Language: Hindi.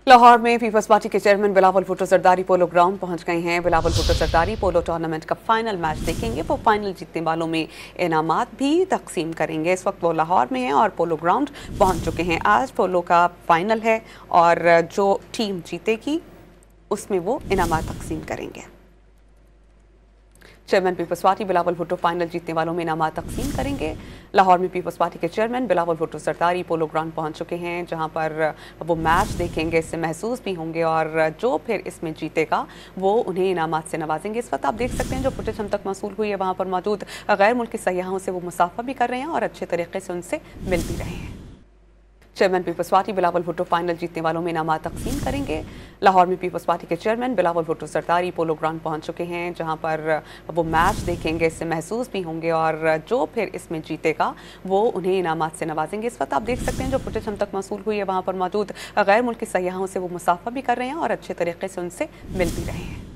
लाहौर में पीपल्स पार्टी के chairman Bilawal Bhutto Zardari polo ground पहुंच गए हैं। बिलावल भुट्टो जरदारी पोलो टूर्नामेंट का फाइनल मैच देखेंगे। वो फाइनल जीतने वालों में इनामात भी तकसीम करेंगे। इस वक्त वो लाहौर में हैं और पोलो ग्राउंड पहुंच चुके हैं। आज पोलो का फाइनल है और जो टीम जीतेगी उसमें वो इनामात तकसीम करेंगे। चेयरमैन पीपल्स पार्टी बिलावल भुट्टो फाइनल जीतने वालों में इनामात तकसीम करेंगे। लाहौर में पीपल्स पार्टी के chairman Bilawal Bhutto Zardari polo ground पहुंच चुके हैं, जहां पर वो मैच देखेंगे, इससे महसूस भी होंगे और जो फिर इसमें जीतेगा वो उन्हें इनामात से नवाजेंगे। इस वक्त आप देख सकते हैं जो फुटेज हम तक मौसूल हुई है, वहाँ पर मौजूद गैर मुल्की सयाहों से वो मुसाफा भी कर रहे हैं और अच्छे तरीके से उनसे मिल भी रहे हैं। चेयरमैन पीपल्स पार्टी बिलावल भुट्टो फाइनल जीतने वालों में इनामात तकसीम करेंगे। लाहौर में पीपल्स पार्टी के chairman Bilawal Bhutto Zardari polo ground पहुंच चुके हैं, जहां पर वो मैच देखेंगे, इससे महसूस भी होंगे और जो फिर इसमें जीतेगा वो उन्हें इनामात से नवाजेंगे। इस वक्त आप देख सकते हैं जो फुटेज हम तक मौसूल हुई है, वहाँ पर मौजूद गैर मुल्की सयाहों से वो मुसाफा भी कर रहे हैं और अच्छे तरीके से उनसे मिल भी रहे हैं।